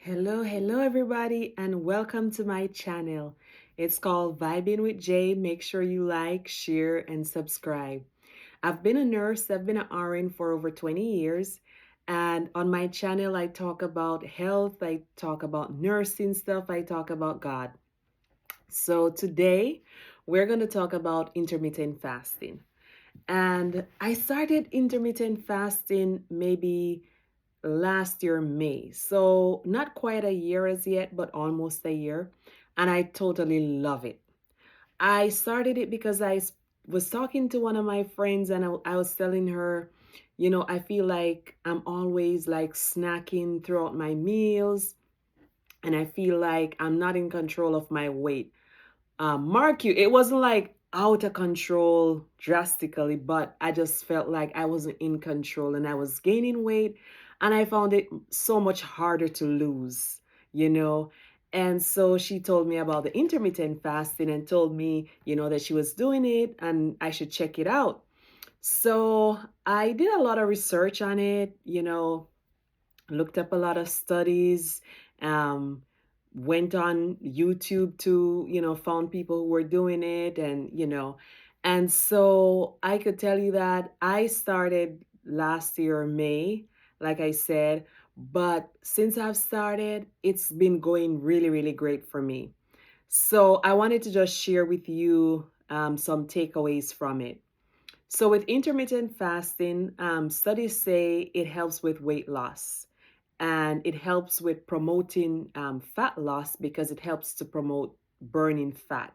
Hello everybody, and welcome to my channel. It's called Vibing with Jay. Make sure you like, share, and subscribe. I've been a nurse, I've been an RN for over 20 years, and on my channel, I talk about health, I talk about nursing stuff, I talk about God. So today, we're going to talk about intermittent fasting. And I started intermittent fasting maybe last year, May. So not quite a year as yet, but almost a year. And I totally love it. I started it because was talking to one of my friends and I was telling her, I feel like I'm always like snacking throughout my meals and I feel like I'm not in control of my weight. Mark you, it wasn't like out of control drastically, but I just felt like I wasn't in control and I was gaining weight and I found it so much harder to lose, you know. And so she told me about the intermittent fasting and told me, that she was doing it and I should check it out. So I did a lot of research on it, looked up a lot of studies, um, went on YouTube to, found people who were doing it and so I could tell you that I started last year, May, like I said, but since I've started, it's been going really, really great for me. So I wanted to just share with you some takeaways from it. So, with intermittent fasting, studies say it helps with weight loss and it helps with promoting fat loss because it helps to promote burning fat.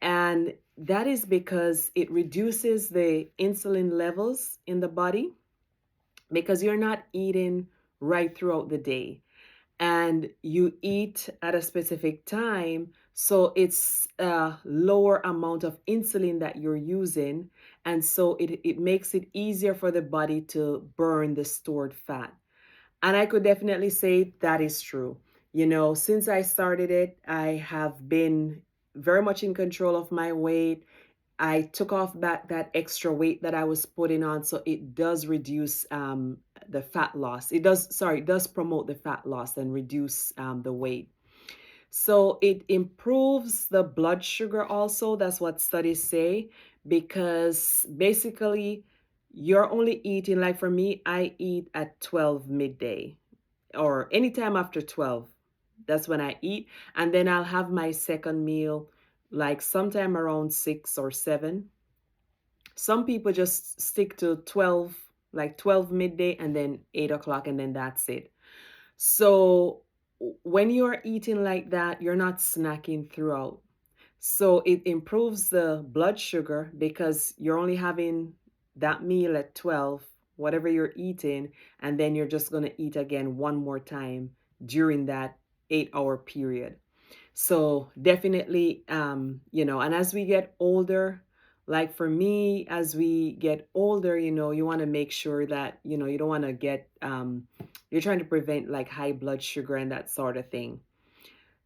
And that is because it reduces the insulin levels in the body because you're not eating right throughout the day and you eat at a specific time. So it's a lower amount of insulin that you're using. And so it makes it easier for the body to burn the stored fat. And I could definitely say that is true. Since I started it, I have been very much in control of my weight. I took off that extra weight that I was putting on, so it does reduce the fat loss. It does promote the fat loss and reduce the weight. So it improves the blood sugar also. That's what studies say, because basically you're only eating, like for me, I eat at 12 midday or anytime after 12. That's when I eat. And then I'll have my second meal like sometime around 6 or 7. Some people just stick to 12, like 12 midday and then 8 o'clock, and then that's it. So when you are eating like that, you're not snacking throughout. So it improves the blood sugar because you're only having that meal at 12, whatever you're eating, and then you're just going to eat again one more time during that 8 hour period. So definitely, and as we get older, like for me, as we get older, you want to make sure that, you don't want to get, you're trying to prevent like high blood sugar and that sort of thing.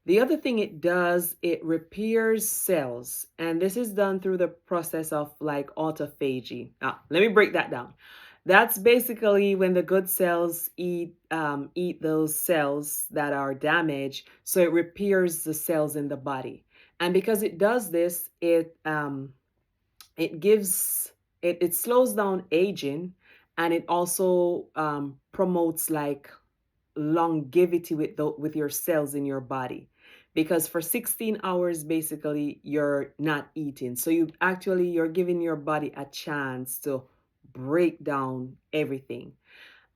The other thing it does, it repairs cells. And this is done through the process of like autophagy. Let me break that down. That's basically when the good cells eat those cells that are damaged, so it repairs the cells in the body. And because it does this, it gives it slows down aging, and it also promotes like longevity with your cells in your body, because for 16 hours basically you're not eating, so you're giving your body a chance to break down everything.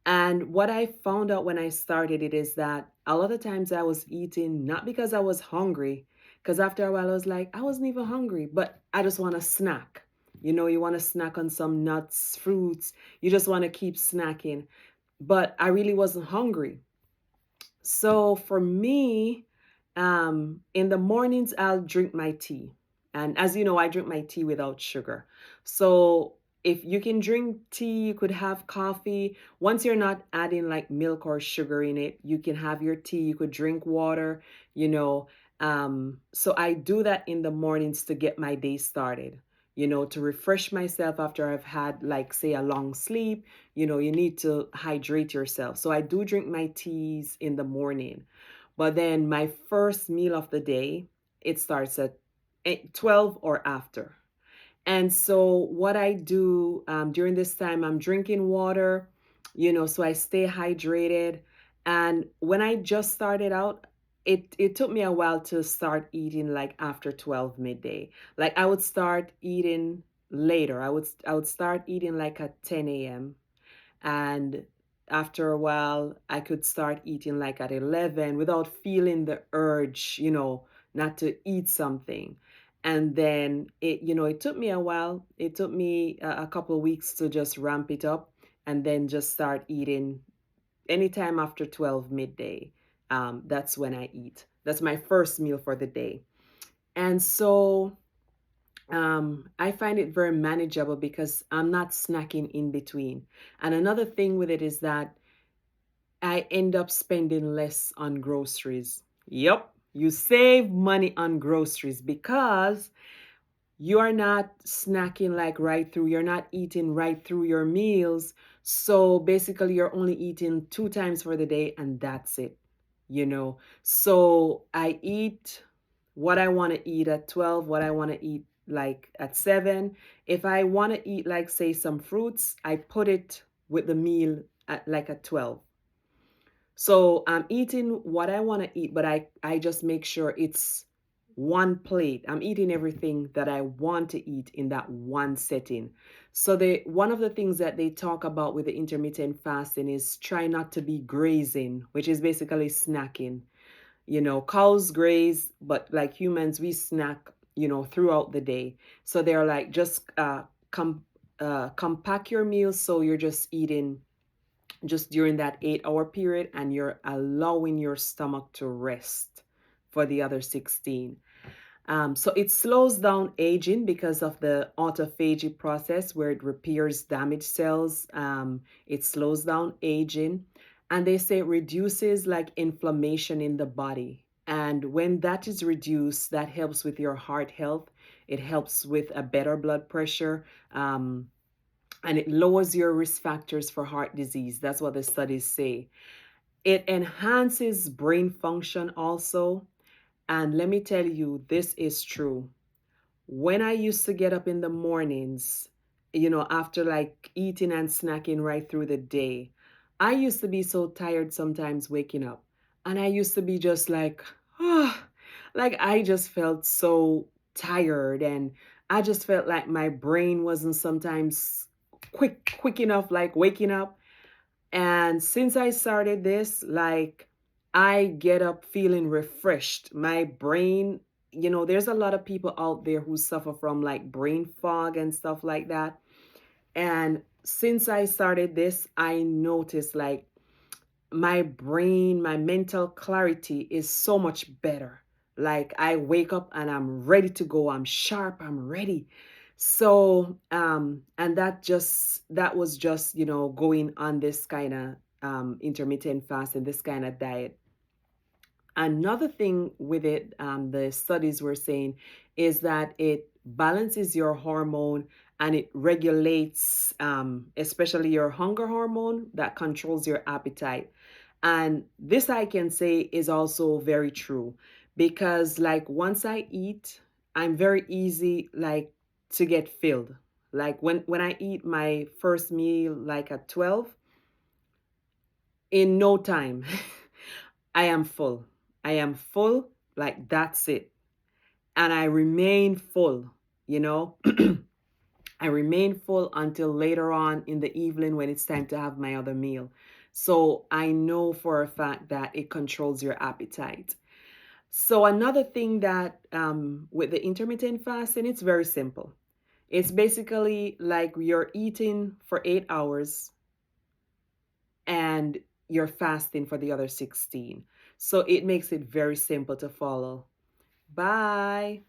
And what I found out when I started it is that a lot of times I was eating not because I was hungry, because after a while I was like, I wasn't even hungry, but I just want to snack. You want to snack on some nuts, fruits, you just want to keep snacking, but I really wasn't hungry. So for me, in the mornings, I'll drink my tea. And as you know, I drink my tea without sugar. So if you can drink tea, you could have coffee. Once you're not adding like milk or sugar in it, you can have your tea, you could drink water, you know. So I do that in the mornings to get my day started. to refresh myself after I've had, like, say, a long sleep. You need to hydrate yourself. So I do drink my teas in the morning. But then my first meal of the day, it starts at 12 or after. And so, what I do during this time, I'm drinking water, so I stay hydrated. And when I just started out, it took me a while to start eating like after 12 midday. Like I would start eating later. I would start eating like at 10 a.m. And after a while, I could start eating like at 11 without feeling the urge, not to eat something. And then it took me a while. It took me a couple of weeks to just ramp it up and then just start eating anytime after 12 midday. That's when I eat. That's my first meal for the day. And so I find it very manageable because I'm not snacking in between. And another thing with it is that I end up spending less on groceries. Yep, you save money on groceries because you are not snacking like right through, you're not eating right through your meals. So basically, you're only eating two times for the day, and that's it, So I eat what I want to eat at 12, what I want to eat like at 7. If I want to eat, like, say, some fruits, I put it with the meal at like at 12. So I'm eating what I want to eat, but I just make sure it's one plate. I'm eating everything that I want to eat in that one setting. So one of the things that they talk about with the intermittent fasting is try not to be grazing, which is basically snacking. Cows graze, but like humans, we snack, throughout the day. So they're like, just compact your meals so you're just eating just during that 8 hour period, and you're allowing your stomach to rest for the other 16. So it slows down aging because of the autophagy process where it repairs damaged cells. It slows down aging. And they say it reduces like inflammation in the body. And when that is reduced, that helps with your heart health. It helps with a better blood pressure. And it lowers your risk factors for heart disease. That's what the studies say. It enhances brain function also. And let me tell you, this is true. When I used to get up in the mornings, after like eating and snacking right through the day, I used to be so tired sometimes waking up. And I used to be just like, oh, like I just felt so tired. And I just felt like my brain wasn't sometimes quick enough, like waking up. And since I started this, like, I get up feeling refreshed. My brain, there's a lot of people out there who suffer from like brain fog and stuff like that. And since I started this, I noticed like my brain, my mental clarity is so much better. Like I wake up and I'm ready to go. I'm sharp, I'm ready. So, and that was just, going on this kind of intermittent fast and this kind of diet. Another thing with it, the studies were saying, is that it balances your hormone and it regulates, especially your hunger hormone that controls your appetite. And this I can say is also very true because, like, once I eat, I'm very easy, like, to get filled. Like, when I eat my first meal, like at 12, in no time, I am full. I am full, like, that's it. And I remain full, you know? I remain full until later on in the evening when it's time to have my other meal. So I know for a fact that it controls your appetite. So another thing that with the intermittent fasting, it's very simple. It's basically like you're eating for 8 hours and you're fasting for the other 16. So it makes it very simple to follow. Bye.